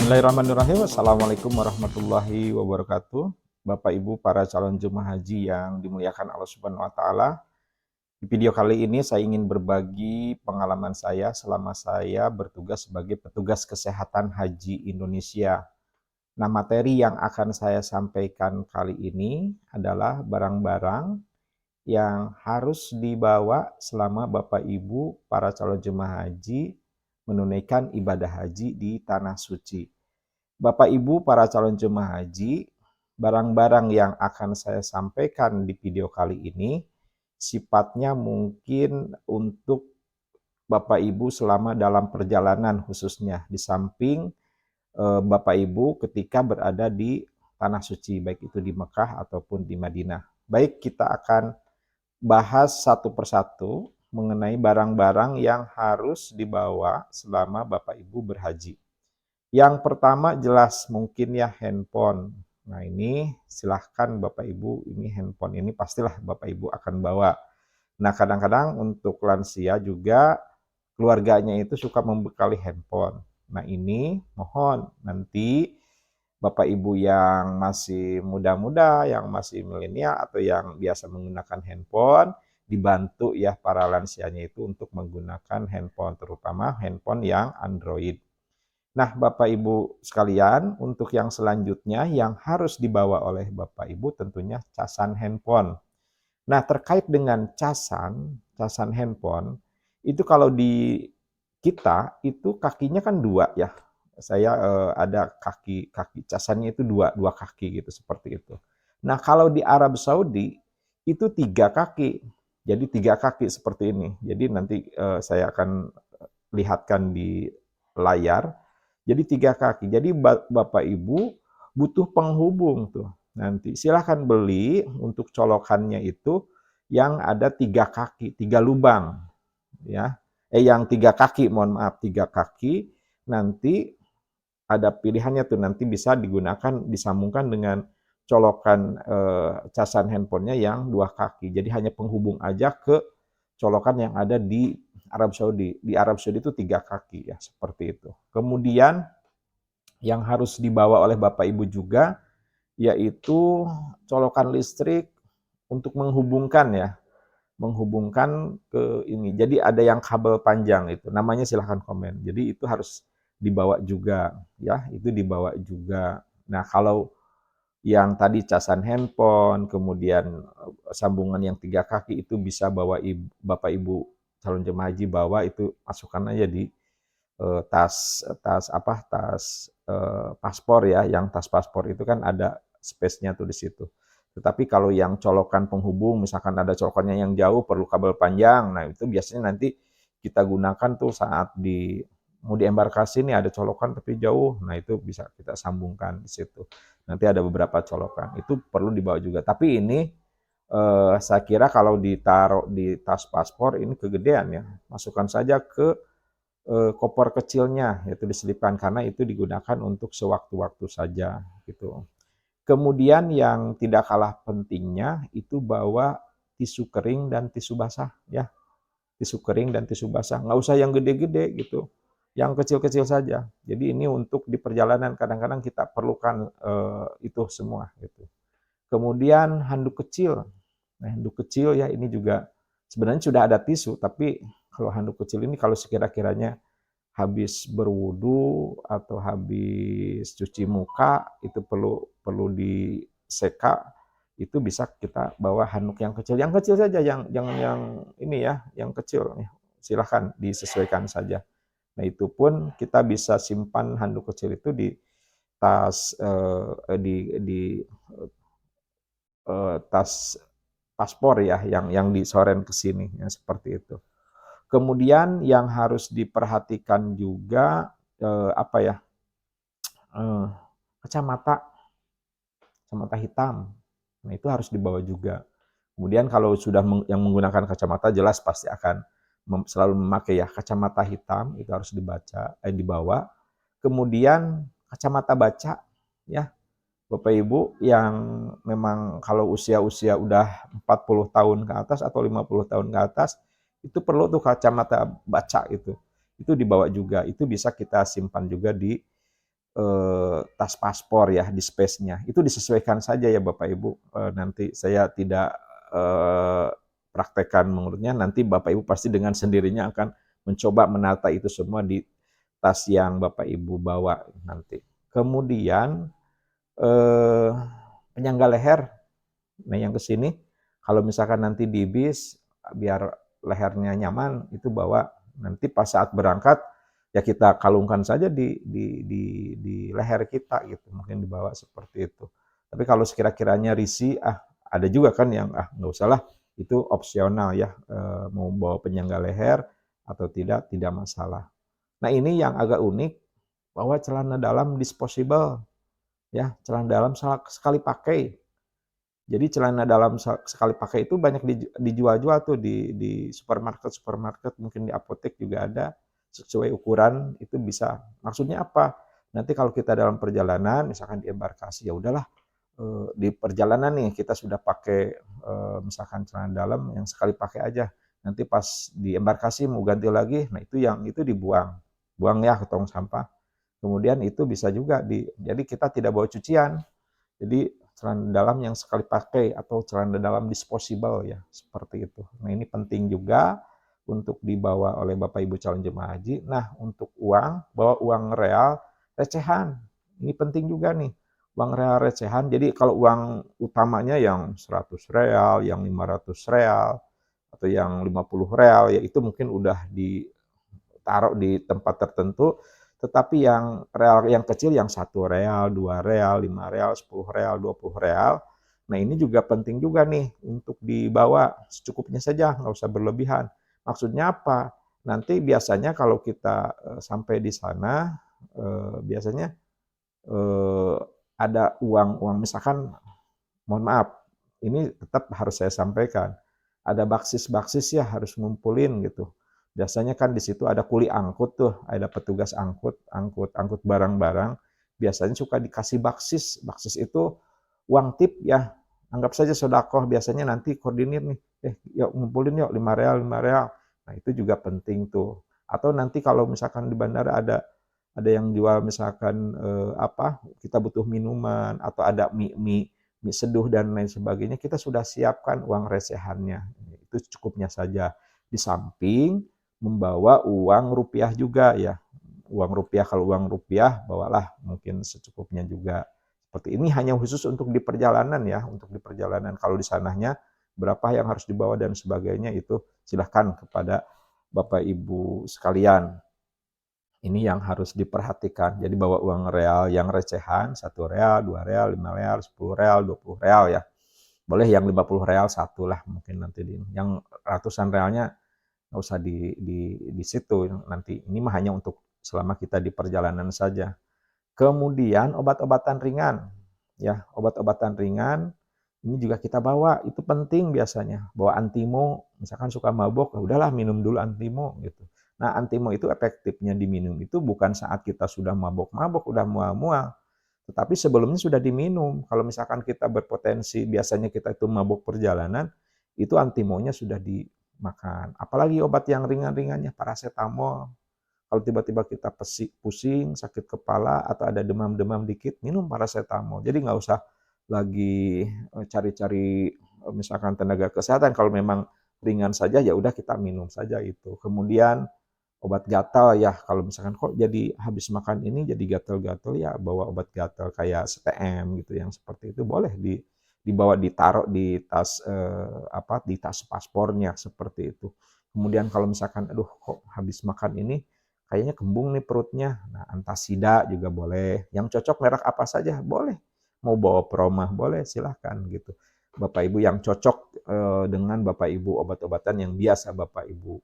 Bismillahirrahmanirrahim. Assalamualaikum warahmatullahi wabarakatuh. Bapak Ibu para calon jemaah haji yang dimuliakan Allah Subhanahu wa taala. Di video kali ini saya ingin berbagi pengalaman saya selama saya bertugas sebagai petugas kesehatan haji Indonesia. Nah, materi yang akan saya sampaikan kali ini adalah barang-barang yang harus dibawa selama Bapak Ibu para calon jemaah haji menunaikan ibadah haji di tanah suci. Bapak Ibu para calon jemaah haji, barang-barang yang akan saya sampaikan di video kali ini sifatnya mungkin untuk Bapak Ibu selama dalam perjalanan khususnya di samping Bapak Ibu ketika berada di tanah suci baik itu di Mekah ataupun di Madinah. Baik, kita akan bahas satu persatu mengenai barang-barang yang harus dibawa selama Bapak Ibu berhaji. Yang pertama jelas mungkin ya handphone. Nah ini silahkan Bapak Ibu, ini handphone ini pastilah Bapak Ibu akan bawa. Nah kadang-kadang untuk lansia juga keluarganya itu suka membekali handphone. Nah ini mohon nanti Bapak Ibu yang masih muda-muda, yang masih milenial atau yang biasa menggunakan handphone, dibantu ya para lansianya itu untuk menggunakan handphone, terutama handphone yang Android. Nah, Bapak Ibu sekalian, untuk yang selanjutnya yang harus dibawa oleh Bapak Ibu tentunya casan handphone. Nah, terkait dengan casan handphone, itu kalau di kita itu kakinya kan dua ya. Saya ada kaki casannya itu dua kaki gitu seperti itu. Nah, kalau di Arab Saudi itu tiga kaki. Jadi tiga kaki seperti ini. Jadi nanti saya akan lihatkan di layar. Jadi tiga kaki. Jadi Bapak Ibu butuh penghubung tuh. Nanti silahkan beli untuk colokannya itu yang ada tiga kaki, tiga lubang, ya. Yang tiga kaki, mohon maaf, tiga kaki. Nanti ada pilihannya tuh, nanti bisa digunakan, disambungkan dengan colokan casan handphonenya yang dua kaki. Jadi hanya penghubung aja ke colokan yang ada di Arab Saudi. Di Arab Saudi itu tiga kaki ya, seperti itu. Kemudian yang harus dibawa oleh Bapak Ibu juga yaitu colokan listrik untuk menghubungkan ya, menghubungkan ke ini. Jadi ada yang kabel panjang itu, namanya silahkan komen. Jadi itu harus dibawa juga ya, itu dibawa juga. Nah, kalau yang tadi casan handphone, kemudian sambungan yang tiga kaki itu bisa bawa Bapak Ibu calon jemaah haji bawa, itu masukkan aja di tas paspor ya, yang tas paspor itu kan ada space-nya tuh di situ. Tetapi kalau yang colokan penghubung, misalkan ada colokannya yang jauh, perlu kabel panjang, nah itu biasanya nanti kita gunakan tuh saat mau diembarkasi nih ada colokan tapi jauh, nah itu bisa kita sambungkan di situ. Nanti ada beberapa colokan, itu perlu dibawa juga. Tapi ini saya kira kalau ditaruh di tas paspor ini kegedean ya, masukkan saja ke koper kecilnya, yaitu diselipkan karena itu digunakan untuk sewaktu-waktu saja gitu. Kemudian yang tidak kalah pentingnya itu bawa tisu kering dan tisu basah ya. Tisu kering dan tisu basah, nggak usah yang gede-gede gitu. Yang kecil-kecil saja. Jadi ini untuk di perjalanan kadang-kadang kita perlukan itu semua gitu. Kemudian handuk kecil. Nah, handuk kecil ya ini juga sebenarnya sudah ada tisu, tapi kalau handuk kecil ini kalau sekira-kiranya habis berwudu atau habis cuci muka itu perlu diseka, itu bisa kita bawa handuk yang kecil saja, jangan yang ini ya, yang kecil silahkan disesuaikan saja. Nah itu pun kita bisa simpan handuk kecil itu di tas tas paspor ya, yang disoren ke sini ya, seperti itu. Kemudian yang harus diperhatikan juga apa ya, eh, kacamata, kacamata hitam. Nah itu harus dibawa juga. Kemudian kalau sudah yang menggunakan kacamata jelas pasti akan selalu memakai ya kacamata hitam, itu harus dibawa. Kemudian kacamata baca ya, Bapak Ibu yang memang kalau usia-usia udah 40 tahun ke atas atau 50 tahun ke atas, itu perlu tuh kacamata baca itu. Itu dibawa juga, itu bisa kita simpan juga di tas paspor ya di space-nya. Itu disesuaikan saja ya Bapak Ibu. Nanti saya tidak praktekkan mengurutnya, nanti Bapak Ibu pasti dengan sendirinya akan mencoba menata itu semua di tas yang Bapak Ibu bawa nanti. Kemudian penyangga leher. Nah, yang ke sini kalau misalkan nanti di bis biar lehernya nyaman itu bawa, nanti pas saat berangkat ya kita kalungkan saja di leher kita gitu, mungkin dibawa seperti itu. Tapi kalau sekira-kiranya risih, ada juga kan yang nggak usah lah, itu opsional ya, mau bawa penyangga leher atau tidak masalah. Nah, ini yang agak unik, bahwa celana dalam disposable ya, celana dalam sekali pakai. Jadi celana dalam sekali pakai itu banyak dijual-jual tuh di supermarket, mungkin di apotek juga ada, sesuai ukuran itu bisa. Maksudnya apa? Nanti kalau kita dalam perjalanan, misalkan di embarkasi, ya udahlah, di perjalanan nih kita sudah pakai misalkan celana dalam yang sekali pakai aja. Nanti pas di embarkasi mau ganti lagi, nah itu dibuang. Buang ya ke tong sampah. Kemudian itu bisa juga jadi kita tidak bawa cucian. Jadi celana dalam yang sekali pakai atau celana dalam disposable ya, seperti itu. Nah, ini penting juga untuk dibawa oleh Bapak Ibu calon jemaah haji. Nah, untuk uang, bawa uang real recehan. Ini penting juga nih. Uang real recehan. Jadi kalau uang utamanya yang 100 real, yang 500 real, atau yang 50 real, ya itu mungkin udah ditaruh di tempat tertentu. Tetapi yang real yang kecil, yang 1 real, 2 real, 5 real, 10 real, 20 real, nah ini juga penting juga nih untuk dibawa secukupnya saja, nggak usah berlebihan. Maksudnya apa? Nanti biasanya kalau kita sampai di sana, biasanya eh, ada uang misalkan, mohon maaf, ini tetap harus saya sampaikan, ada baksis-baksis ya harus ngumpulin gitu. Biasanya kan di situ ada kuli angkut tuh, ada petugas angkut barang-barang. Biasanya suka dikasih baksis. Baksis itu uang tip ya. Anggap saja sedekah, biasanya nanti koordinir nih. Yuk ngumpulin yuk 5 real, 5 real. Nah, itu juga penting tuh. Atau nanti kalau misalkan di bandara ada yang jual misalkan kita butuh minuman atau ada mie seduh dan lain sebagainya, kita sudah siapkan uang recehannya. Itu cukupnya saja. Di samping membawa uang rupiah juga ya. Uang rupiah, kalau uang rupiah bawalah mungkin secukupnya juga. Seperti ini hanya khusus untuk di perjalanan ya, untuk di perjalanan. Kalau di sananya berapa yang harus dibawa dan sebagainya itu silahkan kepada Bapak Ibu sekalian. Ini yang harus diperhatikan. Jadi bawa uang real yang recehan, 1 real, 2 real, 5 real, 10 real, 20 real ya. Boleh yang 50 real satu lah mungkin nanti. Yang ratusan realnya nggak usah di situ nanti. Ini mah hanya untuk selama kita di perjalanan saja. Kemudian obat-obatan ringan. Ya, obat-obatan ringan ini juga kita bawa, itu penting biasanya. Bawa antimo, misalkan suka mabok, ya udahlah minum dulu antimo gitu. Nah, antimo itu efektifnya diminum itu bukan saat kita sudah mabok-mabok, udah mual-mual, tetapi sebelumnya sudah diminum. Kalau misalkan kita berpotensi, biasanya kita itu mabok perjalanan, itu antimonya sudah dimakan. Apalagi obat yang ringan-ringannya, paracetamol. Kalau tiba-tiba kita pusing, sakit kepala, atau ada demam-demam dikit, minum paracetamol. Jadi nggak usah lagi cari-cari misalkan tenaga kesehatan. Kalau memang ringan saja, ya udah kita minum saja itu. Kemudian obat gatal ya, kalau misalkan kok jadi habis makan ini jadi gatal-gatal, ya bawa obat gatal kayak STM gitu, yang seperti itu boleh dibawa, ditaruh di tas di tas paspornya seperti itu. Kemudian kalau misalkan aduh kok habis makan ini kayaknya kembung nih perutnya, nah antasida juga boleh. Yang cocok merek apa saja boleh. Mau bawa promah boleh, silahkan gitu. Bapak Ibu yang cocok dengan Bapak Ibu, obat-obatan yang biasa Bapak Ibu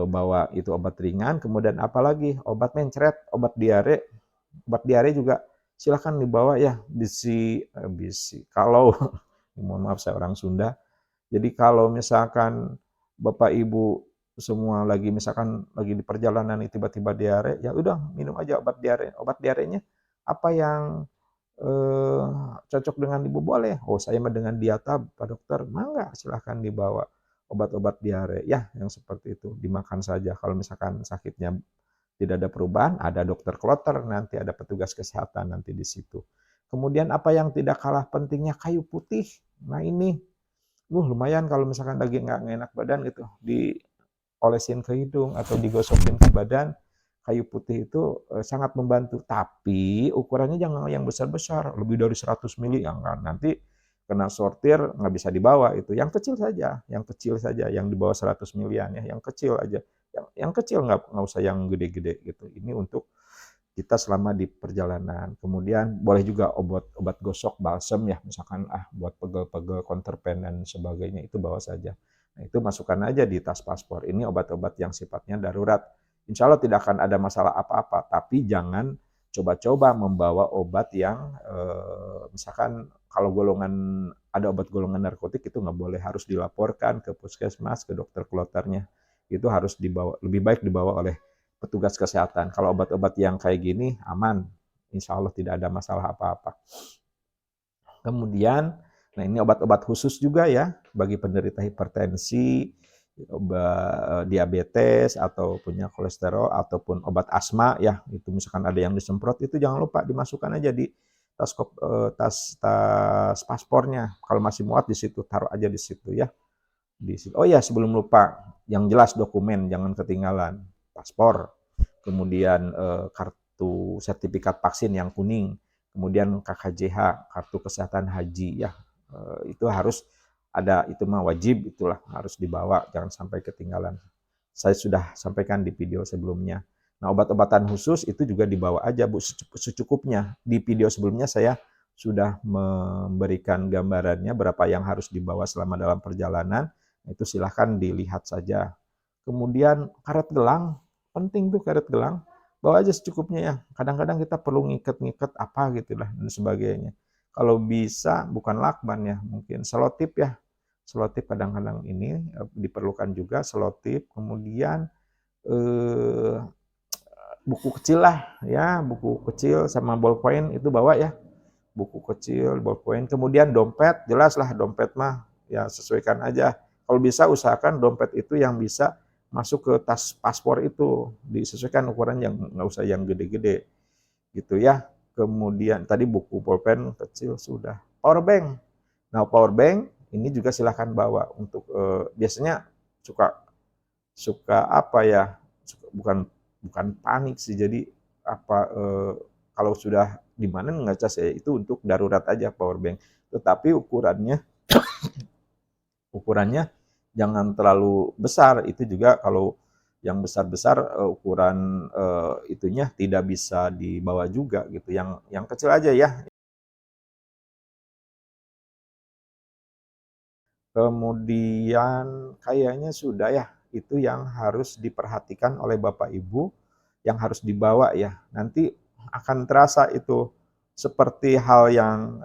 bawa itu obat ringan. Kemudian apalagi obat mencret, obat diare. Obat diare juga silahkan dibawa ya, bisi. Kalau mohon maaf saya orang Sunda. Jadi kalau misalkan Bapak Ibu semua lagi misalkan lagi di perjalanan tiba-tiba diare, ya udah minum aja obat diare. Obat diarenya apa yang cocok dengan Ibu boleh. Oh, saya mah dengan diata, Pak Dokter. Mangga, silahkan dibawa obat-obat diare. Ya, yang seperti itu dimakan saja. Kalau misalkan sakitnya tidak ada perubahan, ada dokter kloter nanti, ada petugas kesehatan nanti di situ. Kemudian apa yang tidak kalah pentingnya, kayu putih. Nah ini, lumayan kalau misalkan lagi nggak enak badan gitu, diolesin ke hidung atau digosokin ke badan, kayu putih itu sangat membantu. Tapi ukurannya jangan yang besar-besar, lebih dari 100 mili, ya kan? Nanti kena sortir nggak bisa dibawa itu. Yang kecil saja, yang di bawah 100 milian ya, yang kecil aja. Yang kecil nggak usah yang gede-gede gitu. Ini untuk kita selama di perjalanan. Kemudian boleh juga obat gosok, balsem ya, misalkan buat pegel-pegel, konterpen dan sebagainya, itu bawa saja. Nah, itu masukkan aja di tas paspor. Ini obat-obat yang sifatnya darurat. Insya Allah tidak akan ada masalah apa-apa, tapi jangan coba-coba membawa obat yang misalkan kalau ada obat golongan narkotik itu nggak boleh, harus dilaporkan ke puskesmas, ke dokter kloternya. Itu harus dibawa, lebih baik dibawa oleh petugas kesehatan. Kalau obat-obat yang kayak gini aman, insya Allah tidak ada masalah apa-apa. Kemudian, nah ini obat-obat khusus juga ya bagi penderita hipertensi, diabetes atau punya kolesterol ataupun obat asma ya, itu misalkan ada yang disemprot itu jangan lupa dimasukkan aja di tas paspornya. Kalau masih muat di situ taruh aja di situ ya. Oh ya, sebelum lupa, yang jelas dokumen jangan ketinggalan. Paspor, kemudian kartu sertifikat vaksin yang kuning, kemudian KKJH, kartu kesehatan haji ya. Itu harus ada, itu mah wajib, itulah harus dibawa, jangan sampai ketinggalan. Saya sudah sampaikan di video sebelumnya. Nah, obat-obatan khusus itu juga dibawa aja Bu, secukupnya. Di video sebelumnya saya sudah memberikan gambarannya berapa yang harus dibawa selama dalam perjalanan. Itu silahkan dilihat saja. Kemudian karet gelang, penting tuh karet gelang. Bawa aja secukupnya ya. Kadang-kadang kita perlu ngiket-ngiket apa gitu lah dan sebagainya. Kalau bisa bukan lakban ya, mungkin selotip ya. Selotip kadang-kadang ini diperlukan juga selotip. Kemudian buku kecil lah ya, buku kecil sama ballpoint itu bawa ya. Buku kecil, ballpoint, kemudian dompet, jelas lah dompet mah ya sesuaikan aja. Kalau bisa usahakan dompet itu yang bisa masuk ke tas paspor itu, disesuaikan ukuran, yang nggak usah yang gede-gede gitu ya. Kemudian tadi buku pulpen kecil sudah. Power bank. Nah, power bank ini juga silahkan bawa untuk biasanya suka suka apa ya? Bukan bukan panik sih. Jadi apa kalau sudah di mana ngecas ya itu untuk darurat aja power bank. Tetapi ukurannya jangan terlalu besar. Itu juga kalau yang besar-besar ukuran itunya tidak bisa dibawa juga gitu. Yang kecil aja ya. Kemudian kayaknya sudah ya, itu yang harus diperhatikan oleh Bapak Ibu, yang harus dibawa ya. Nanti akan terasa itu seperti hal yang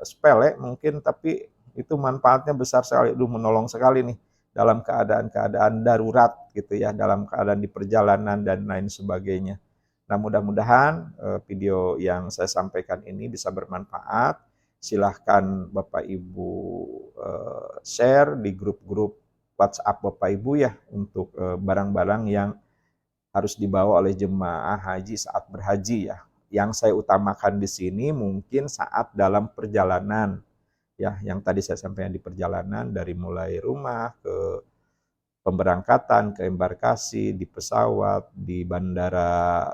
sepele mungkin, tapi itu manfaatnya besar sekali, menolong sekali nih dalam keadaan-keadaan darurat gitu ya, dalam keadaan di perjalanan dan lain sebagainya. Nah, mudah-mudahan video yang saya sampaikan ini bisa bermanfaat. Silahkan Bapak Ibu share di grup-grup WhatsApp Bapak Ibu ya, untuk barang-barang yang harus dibawa oleh jemaah haji saat berhaji ya. Yang saya utamakan di sini mungkin saat dalam perjalanan ya, yang tadi saya sampaikan di perjalanan dari mulai rumah ke pemberangkatan, ke embarkasi, di pesawat, di bandara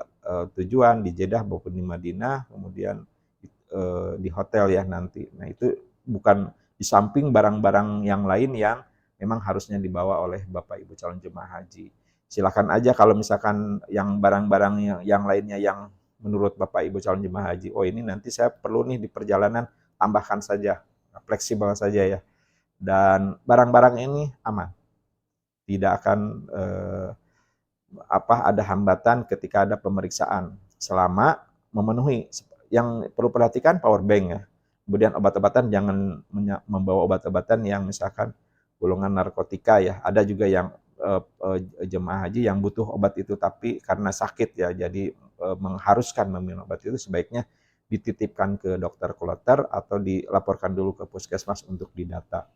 tujuan, di Jeddah maupun di Madinah, kemudian di hotel ya nanti. Nah itu bukan di samping barang-barang yang lain yang memang harusnya dibawa oleh Bapak Ibu calon jemaah haji. Silakan aja kalau misalkan yang barang-barang yang lainnya yang menurut Bapak Ibu calon jemaah haji, oh ini nanti saya perlu nih di perjalanan, tambahkan saja, fleksibel saja ya. Dan barang-barang ini aman, tidak akan ada hambatan ketika ada pemeriksaan selama memenuhi. Yang perlu perhatikan power bank ya. Kemudian obat-obatan, jangan membawa obat-obatan yang misalkan golongan narkotika ya. Ada juga yang jemaah haji yang butuh obat itu tapi karena sakit ya, jadi mengharuskan meminum obat itu, sebaiknya dititipkan ke dokter kloter atau dilaporkan dulu ke puskesmas untuk didata.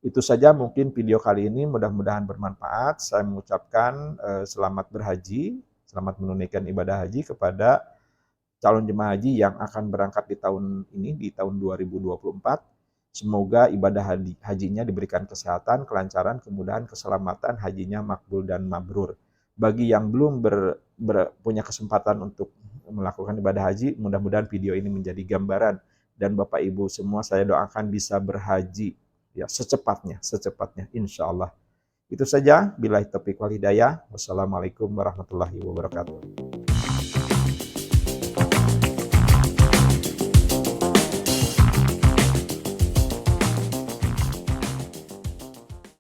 Itu saja mungkin video kali ini, mudah-mudahan bermanfaat. Saya mengucapkan selamat berhaji, selamat menunaikan ibadah haji kepada calon jemaah haji yang akan berangkat di tahun ini, di tahun 2024. Semoga ibadah hajinya diberikan kesehatan, kelancaran, kemudahan, keselamatan, hajinya makbul dan mabrur. Bagi yang belum punya kesempatan untuk melakukan ibadah haji, mudah-mudahan video ini menjadi gambaran, dan Bapak Ibu semua saya doakan bisa berhaji ya secepatnya insya Allah. Itu saja, billahi taufiq wal hidayah. Wassalamualaikum warahmatullahi wabarakatuh.